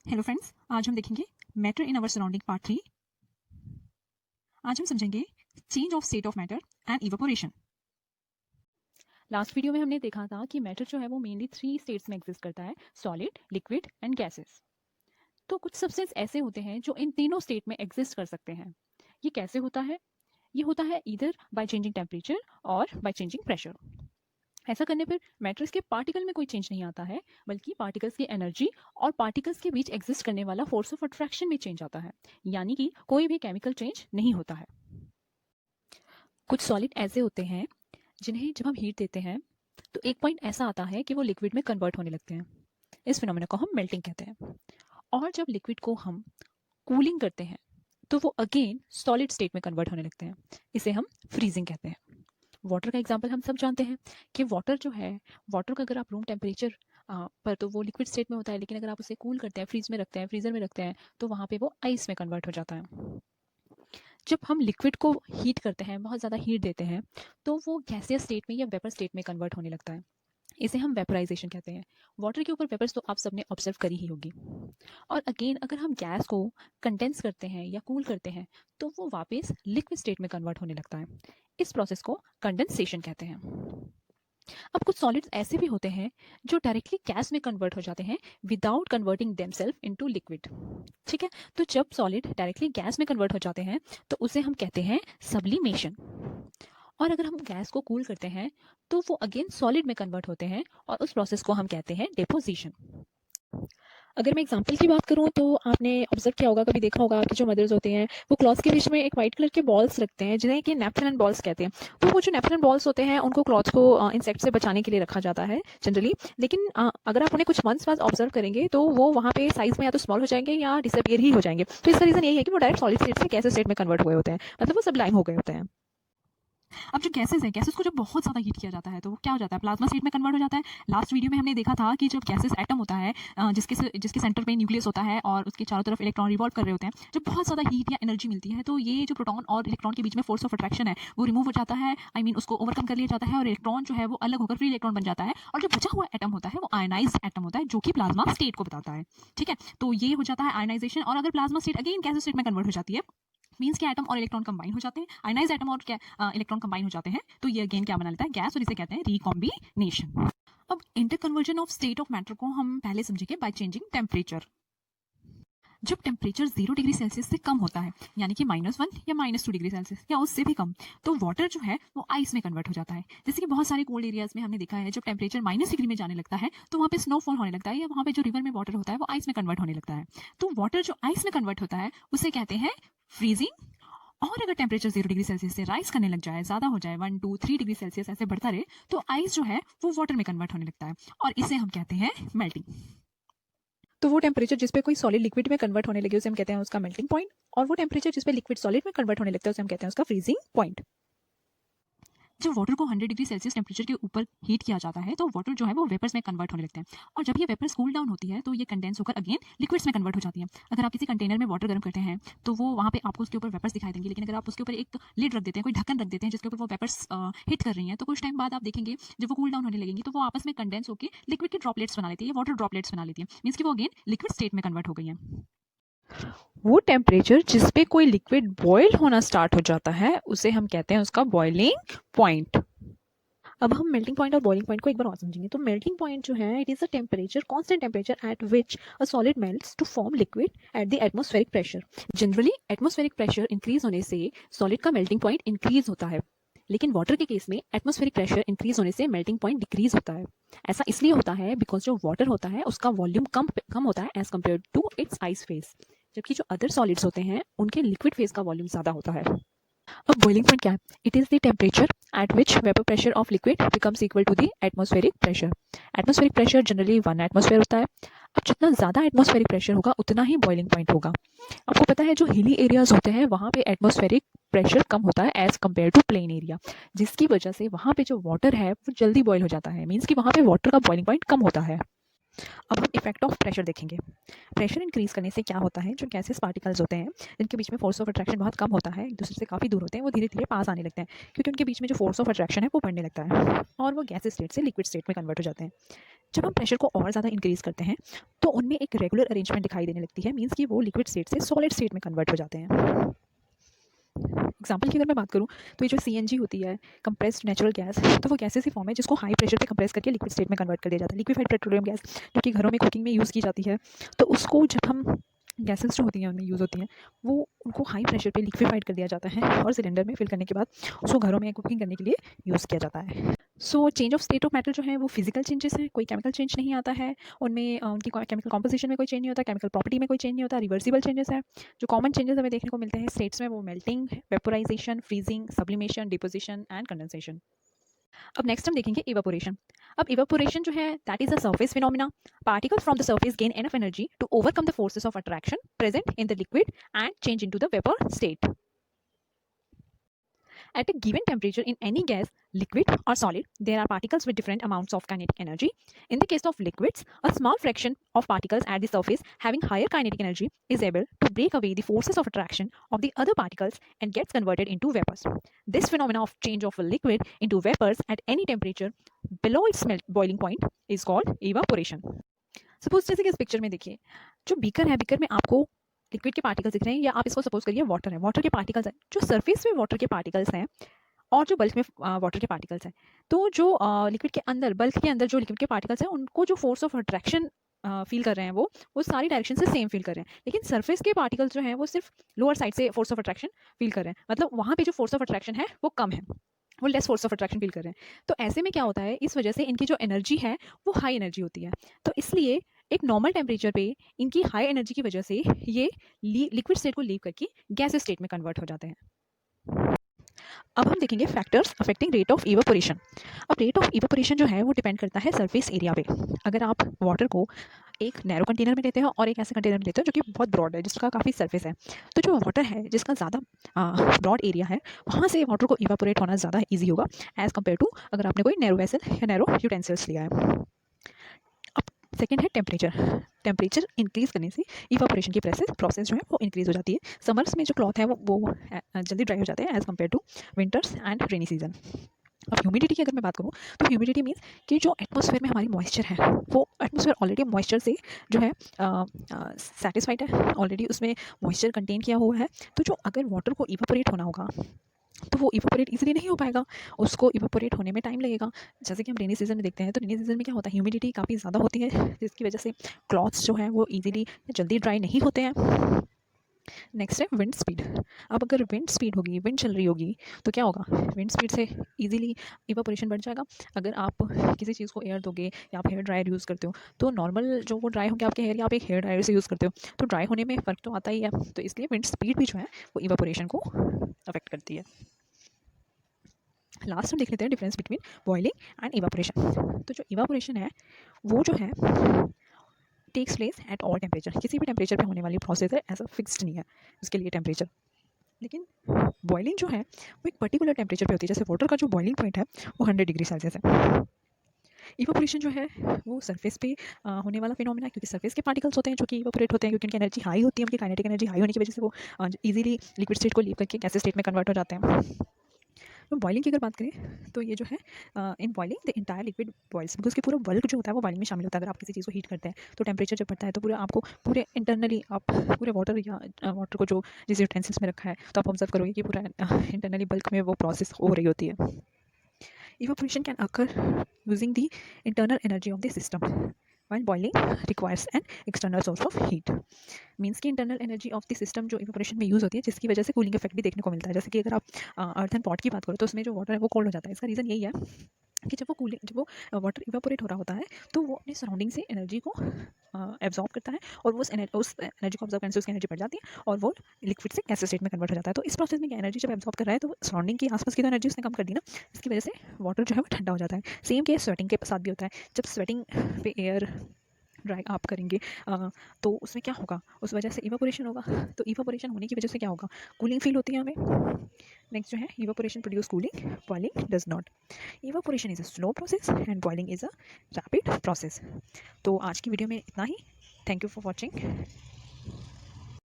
Hello friends, आज हम देखेंगे matter in our surrounding part 3। आज हम समझेंगे change of state of matter and evaporation. Last video में हमने देखा था कि मैटर जो है वो मेनली 3 स्टेट्स में एग्जिस्ट करता है, सॉलिड, लिक्विड एंड गैसेस। तो कुछ सब्सटेंस ऐसे होते हैं जो इन तीनों स्टेट में एग्जिस्ट कर सकते हैं। ये कैसे होता है? ये होता है ईदर बाय चेंजिंग टेम्परेचर और बाय चेंजिंग प्रेशर। ऐसा करने पर मैटर्स के पार्टिकल में कोई चेंज नहीं आता है, बल्कि पार्टिकल्स की एनर्जी और पार्टिकल्स के बीच एग्जिस्ट करने वाला फोर्स ऑफ अट्रैक्शन में चेंज आता है, यानी कि कोई भी केमिकल चेंज नहीं होता है। कुछ सॉलिड ऐसे होते हैं जिन्हें जब हम हीट देते हैं तो एक पॉइंट ऐसा आता है कि वो लिक्विड में कन्वर्ट होने लगते हैं। इस फिनोमेना को हम मेल्टिंग कहते हैं। और जब लिक्विड को हम कूलिंग करते हैं तो वो अगेन सॉलिड स्टेट में कन्वर्ट होने लगते हैं। इसे हम फ्रीजिंग कहते हैं। वाटर का एग्जांपल हम सब जानते हैं कि वाटर जो है, वाटर का अगर आप रूम टेम्परेचर पर तो वो लिक्विड स्टेट में होता है, लेकिन अगर आप उसे कूल करते हैं, फ्रीज में रखते हैं, फ्रीजर में रखते हैं, तो वहाँ पे वो आइस में कन्वर्ट हो जाता है। जब हम लिक्विड को हीट करते हैं, बहुत ज़्यादा हीट देते हैं, तो वो गैसियस स्टेट में या वेपर स्टेट में कन्वर्ट होने लगता है। इसे हम वेपराइजेशन कहते हैं। वाटर के ऊपर वेपर्स तो आप सबने ऑब्जर्व करी ही होगी। और अगेन अगर हम गैस को कंडेंस करते हैं या कूल करते हैं तो वो वापस लिक्विड स्टेट में कन्वर्ट होने लगता है। इस प्रोसेस को कंडेंसेशन कहते हैं। अब कुछ सॉलिड्स ऐसे भी होते हैं जो डायरेक्टली गैस में कन्वर्ट हो जाते हैं without converting themselves into liquid. ठीक है, तो जब सॉलिड डायरेक्टली गैस में कन्वर्ट हो जाते हैं तो उसे हम कहते हैं सब्लिमेशन। और अगर हम गैस को कूल करते हैं तो वो अगेन सॉलिड में कन्वर्ट होते हैं और उस प्रोसेस को हम कहते हैं डेपोजिशन। अगर मैं एग्जांपल की बात करूं तो आपने ऑब्जर्व किया होगा, कभी देखा होगा, आपके जो मदर्स होते हैं वो क्लॉथ्स के बीच में एक वाइट कलर के बॉल्स रखते हैं जिन्हें कि नेफ्थलिन बॉल्स कहते हैं। तो वो जो नेफ्थलिन बॉल्स होते हैं उनको क्लॉथ्स को इंसेक्ट से बचाने के लिए रखा जाता है जनरली। लेकिन अगर आप उन्हें कुछ मंथ्स बाद ऑब्जर्व करेंगे तो वो वहाँ पे साइज में या तो स्मॉल हो जाएंगे या डिसअपियर ही हो जाएंगे। तो इसका रीजन यही है कि वो डायरेक्ट सॉलिड स्टेट से गैस स्टेट में कन्वर्ट हुए होते हैं, मतलब वो सब लाइम हो गए होते हैं। अब जो गैसेस है, गैसेस को जब बहुत ज़्यादा हीट किया जाता है तो वो क्या हो जाता है, प्लाज्मा स्टेट में कन्वर्ट हो जाता है। लास्ट वीडियो में हमने देखा था कि जब गैसेस एटम होता है, जिसके सेंटर पे न्यूक्लियस होता है और उसके चारों तरफ इलेक्ट्रॉन रिवॉल्व कर रहे होते हैं, जब बहुत ज़्यादा हीट या एनर्जी मिलती है तो ये जो प्रोटॉन और इलेक्ट्रॉन के बीच में फोर्स ऑफ अट्रैक्शन है वो रिमूव हो जाता है। उसको ओवरकम कर लिया जाता है और इलेक्ट्रॉन जो है वो अलग होकर फ्री इलेक्ट्रॉन बन जाता है। और जो बचा हुआ एटम होता है वो आयनाइज्ड एटम होता है, जो कि प्लाज्मा स्टेट को बताता है। ठीक है, तो ये हो जाता है आयनाइजेशन। और अगर plasma state again gas state में कन्वर्ट हो जाती है, मीन्स के एटम और इलेक्ट्रॉन कंबाइन हो जाते हैं, आयनाइज एटम और इलेक्ट्रॉन कंबाइन हो जाते हैं, तो ये अगेन क्या बना लेता है, गैस, और इसे कहते हैं रिकॉम्बिनेशन। अब inter conversion of state of matter को हम पहले समझेंगे बाय चेंजिंग टेम्परेचर। जब टेम्परेचर 0 डिग्री सेल्सियस से कम होता है, यानी कि -1 या -2 डिग्री सेल्सियस या उससे भी कम, तो वाटर जो है वो आइस में कन्वर्ट हो जाता है। जैसे कि बहुत सारे कोल्ड एरियाज में हमने देखा है, जब टेम्परेचर -डिग्री में जाने लगता है तो वहाँ पे स्नोफॉल होने लगता है, या वहाँ पे जो रिवर में वाटर होता है वो आइस में कन्वर्ट होने लगता है। तो वाटर जो आइस में कन्वर्ट होता है उसे कहते हैं फ्रीजिंग। और अगर टेम्परेचर 0 डिग्री सेल्सियस से राइज करने लग जाए, ज़्यादा हो जाए, 1 2 3 डिग्री सेल्सियस ऐसे बढ़ता रहे, तो आइस जो है वो वाटर में कन्वर्ट होने लगता है, और इसे हम कहते हैं मेल्टिंग। तो वो टेम्परेचर जिस पे कोई सॉलिड लिक्विड में कन्वर्ट होने लगे उसे हम कहते हैं उसका मेल्टिंग पॉइंट, और वो टेम्परेचर जिस पे लिक्विड सॉलिड में कन्वर्ट होने लगता है उसे हम कहते हैं उसका फ्रीजिंग पॉइंट। जब वाटर को 100 डिग्री सेल्सियस टेम्परेचर के ऊपर हीट किया जाता है तो वाटर जो है वो वेपर्स में कन्वर्ट होने लगते हैं, और जब ये वेपर्स कूल डाउन होती है तो ये कंडेंस होकर अगेन लिक्विड्स में कन्वर्ट हो जाती है। अगर आप किसी कंटेनर में वाटर गर्म करते हैं तो वो वहाँ पे आपको उसके ऊपर वेपर्स दिखाई देंगे, लेकिन अगर आप उसके ऊपर एक लिड रख देते हैं, कोई ढक्कन रख देते हैं जिसके ऊपर वो वेपर्स हिट कर रही हैं, तो कुछ टाइम बाद आप देखेंगे जब वो कूल डाउन होने लगेंगी तो वो आपस में कंडेंस होकर लिक्विड के ड्रॉपलेट्स बना लेती है, वाटर ड्रॉपलेट्स बना लेती है, मीन्स कि वो अगेन लिक्विड स्टेट में कन्वर्ट हो गई है। वो टेम्परेचर जिस पे कोई लिक्विड बॉयल होना स्टार्ट हो जाता है उसे हम कहते हैं उसका बॉइलिंग पॉइंट। अब हम मेल्टिंग पॉइंट और बॉइलिंग पॉइंट को एक बार और समझेंगे। तो मेल्टिंग पॉइंट जो है, it is a temperature, constant temperature at which a solid melts to form liquid at the atmospheric pressure. Generally atmospheric pressure increase होने से सॉलिड का मेल्टिंग पॉइंट इंक्रीज होता है, लेकिन वाटर के केस में एटमॉस्फेरिक प्रेशर इंक्रीज होने से मेल्टिंग पॉइंट डिक्रीज होता है। ऐसा इसलिए होता है बिकॉज जो वाटर होता है उसका वॉल्यूम कम होता है as compare to its ice phase, जबकि जो अदर सॉलिड्स होते हैं उनके लिक्विड फेज का वॉल्यूम ज़्यादा होता है। अब बॉइलिंग पॉइंट क्या है? It is the temperature at which vapour pressure of liquid becomes equal to the atmospheric pressure. Atmospheric pressure generally 1 atmosphere होता है। अब जितना ज़्यादा एटमॉस्फेरिक प्रेशर होगा उतना ही बॉइलिंग पॉइंट होगा। आपको पता है जो हिली एरियाज होते हैं वहाँ पे एटमॉस्फेरिक प्रेशर कम होता है as compare to plain area, जिसकी वजह से वहाँ पे जो वाटर है वो जल्दी बॉयल हो जाता है, मीन्स कि वहाँ पे वाटर का बॉइलिंग पॉइंट कम होता है। अब हम इफेक्ट ऑफ प्रेशर देखेंगे। प्रेशर इंक्रीज करने से क्या होता है, जो गैसेस पार्टिकल्स होते हैं जिनके बीच में फोर्स ऑफ अट्रैक्शन बहुत कम होता है, एक दूसरे से काफ़ी दूर होते हैं, वो धीरे धीरे पास आने लगते हैं, क्योंकि उनके बीच में जो फोर्स ऑफ अट्रैक्शन है वो बढ़ने लगता है और वो गैस स्टेट से लिक्विड स्टेट में कन्वर्ट हो जाते हैं। जब हम प्रेशर को और ज़्यादा इंक्रीज़ करते हैं तो उनमें एक रेगुलर अरेंजमेंट दिखाई देने लगती है, मीन्स कि वो लिक्विड स्टेट से सॉलिड स्टेट में कन्वर्ट हो जाते हैं। एग्जाम्पल की अगर मैं बात करूँ तो ये जो सीएनजी होती है, कंप्रेस्ड नेचुरल गैस, तो वो गैस ऐसी फॉर्म है जिसको हाई प्रेशर पे कंप्रेस करके लिक्विड स्टेट में कन्वर्ट कर दिया जाता है। लिक्विफाइड पेट्रोलियम गैस जो कि घरों में कुकिंग में यूज़ की जाती है, तो उसको जब हम गैसेस जो होती हैं उनमें यूज़ होती हैं, वो उनको हाई प्रेशर पे लिक्विफाइड कर दिया जाता है और सिलेंडर में फिल करने के बाद उसको घरों में कुकिंग करने के लिए यूज़ किया जाता है। So change of state of matter जो है वो फिजिकल चेंजेस हैं, कोई केमिकल चेंज नहीं आता है उनमें, उनकी केमिकल कॉम्पोजिशन में कोई चेंज नहीं होता, केमिकल प्रॉपर्टी में कोई चेंज नहीं होता, रिवर्सिबल चेंजेस है। जो कॉमन चेंजेस हमें देखने को मिलते हैं स्टेट्स में वो melting, vaporisation, freezing, sublimation, deposition and condensation. अब नेक्स्ट हम देखेंगे इवेपोरेशन। अब इवेपोरेशन जो है that is a surface phenomena. Particles from the surface gain enough energy to overcome the forces of attraction present in the liquid and change into the vapour state. At a given temperature in any gas, liquid or solid, there are particles with different amounts of kinetic energy. In the case of liquids, a small fraction of particles at the surface having higher kinetic energy is able to break away the forces of attraction of the other particles and gets converted into vapors. This phenomenon of change of a liquid into vapors at any temperature below its boiling point is called evaporation. Suppose जैसे कि इस picture में देखिए, जो beaker है, beaker में आपको liquid के पार्टिकल्स दिख रहे हैं, या आप इसको सपोज करिए वाटर है, वाटर के पार्टिकल्स हैं, जो सरफेस में वाटर के पार्टिकल्स हैं और जो बल्क में वाटर के पार्टिकल्स हैं। तो जो लिक्विड के अंदर, बल्क के अंदर जो लिक्विड के पार्टिकल्स हैं, उनको जो फोर्स ऑफ अट्रैक्शन फील कर रहे हैं वो सारी डायरेक्शन से सेम फील कर रहे हैं, लेकिन सरफेस के पार्टिकल्स जो हैं वो सिर्फ लोअर साइड से फोर्स ऑफ अट्रैक्शन फील कर रहे हैं, मतलब वहाँ पे जो फोर्स ऑफ अट्रैक्शन है वो कम है, वो less force of attraction feel कर रहे हैं। तो ऐसे में क्या होता है, इस वजह से इनकी जो एनर्जी है वो हाई एनर्जी होती है, तो इसलिए एक नॉर्मल टेम्परेचर पे इनकी हाई एनर्जी की वजह से ये लिक्विड स्टेट को लीव करके गैस स्टेट में कन्वर्ट हो जाते हैं। अब हम देखेंगे factors affecting rate of evaporation. अब रेट ऑफ इवेपोरेशन जो है वो डिपेंड करता है सरफेस एरिया पे। अगर आप वाटर को एक नैरो कंटेनर में लेते हो और एक ऐसे कंटेनर में लेते हो जो कि बहुत ब्रॉड है, जिसका काफ़ी सरफेस है, तो जो वाटर है जिसका ज़्यादा ब्रॉड एरिया है, वहाँ से वाटर को इवेपोरेट होना ज़्यादा ईजी होगा एज़ कम्पेयर टू अगर आपने कोई नैरो वेसल या नैरो यूटेंसिल्स लिया है। सेकेंड है टेम्परेचर। टेम्परेचर इंक्रीज़ करने से इवापोरेशन की प्रोसेस जो है वो इंक्रीज़ हो जाती है। समर्स में जो क्लॉथ है वो जल्दी ड्राई हो जाते हैं as compare to winters and rainy season. अब ह्यूमिडिटी की अगर मैं बात करूँ तो ह्यूमिडिटी मीन्स कि जो एटमॉस्फेयर में हमारी मॉइस्चर है, वो एटमॉस्फेयर ऑलरेडी मॉइस्चर से जो है सेटिस्फाइड है, ऑलरेडी उसमें मॉइस्चर कंटेन किया हुआ है, तो जो अगर वाटर को इवापोरेट होना होगा तो वो इवापोरेट इजीली नहीं हो पाएगा, उसको इवापोरेट होने में टाइम लगेगा। जैसे कि हम रेनी सीजन में देखते हैं, तो रेनी सीजन में क्या होता है, ह्यूमिडिटी काफ़ी ज़्यादा होती है, जिसकी वजह से क्लॉथ्स जो है वो इजीली जल्दी ड्राई नहीं होते हैं। नेक्स्ट है विंड स्पीड। अब अगर विंड स्पीड होगी, विंड चल रही होगी, तो क्या होगा, विंड स्पीड से इजीली इवापोरेशन बढ़ जाएगा। अगर आप किसी चीज़ को एयर दोगे या आप हेयर ड्रायर यूज़ करते हो, तो नॉर्मल जो वो ड्राई होंगे आपके हेयर, या आप एक हेयर ड्रायर से यूज़ करते हो, तो ड्राई होने में फ़र्क तो आता ही है, तो इसलिए विंड स्पीड भी जो है वो इवापोरेशन को अफेक्ट करती है। लास्ट हम देख लेते हैं difference between boiling and evaporation. तो जो इवापोरेशन है वो जो है takes place at all temperature, किसी भी टेम्परेचर पे होने वाली प्रोसेस है, ऐसा फिक्स्ड नहीं है उसके लिए टेम्परेचर। लेकिन बॉइलिंग जो है वो एक पर्टिकुलर टेम्परेचर पे होती है, जैसे वाटर का जो बॉइलिंग पॉइंट है वो 100 डिग्री सेल्सियस है। इवापोरेशन जो है वो सरफेस पे होने वाला फिनोमेना है, क्योंकि सरफेस के पार्टिकल्स होते हैं जो कि इवापोरेट होते हैं, क्योंकि उनकी एनर्जी हाई होती है, उनकी काइनेटिक एनर्जी हाई होने की वजह से वो इजीली लिक्विड स्टेट को लीव करके गैस स्टेट में कन्वर्ट हो जाते हैं। तो बॉइलिंग की अगर बात करें तो ये जो है in boiling the entire liquid boils, because कि पूरा बल्क जो होता है वो बॉइलिंग में शामिल होता है। अगर आप किसी चीज़ को हीट करते हैं तो टेम्परेचर जब बढ़ता है तो पूरे आपको पूरे इंटरनली आप पूरे वाटर या वाटर को जो जिस यूटेंसिल्स में रखा है, तो आप ऑब्जर्व करोगे कि पूरा इंटरनली बल्क में वो प्रोसेस हो रही होती है। Evaporation can occur using the internal energy of the system, while boiling requires an external source of heat। Means की internal energy of the system जो इवापोरेशन में यूज़ होती है, जिसकी वजह से कूलिंग इफेक्ट भी देखने को मिलता है। जैसे कि अगर आप अर्थन पॉट की बात करो तो उसमें जो वाटर है वो कोल्ड हो जाता है। इसका रीज़न यही है कि जब वो वाटर इवापोरेट हो रहा होता है तो वो अपने सराउंडिंग से एनर्जी को एब्जॉर्ब करता है, और वो उस एनर्जी को ऑब्जॉर्ब करने से उसकी एनर्जी बढ़ जाती है और वो लिक्विड से गैस स्टेट में कन्वर्ट हो जाता है। तो इस प्रोसेस में क्या एनर्जी जब एब्जॉर्ब कर रहा है तो सराउंडिंग की आसपास की तो एनर्जी उसने कम कर दी ना, इसकी वजह से वाटर जो है वो ठंडा हो जाता है। सेम केस स्वेटिंग के साथ भी होता है। जब स्वेटिंग पे एयर ड्राई आप करेंगे तो उसमें क्या होगा, उस वजह से इवापोरेशन होगा, तो इवापोरेशन होने की वजह से क्या होगा, कूलिंग फील होती है हमें। नेक्स्ट जो है evaporation produce cooling, boiling does not. Evaporation is a slow process and boiling is a rapid process. तो आज की वीडियो में इतना ही। Thank you for watching.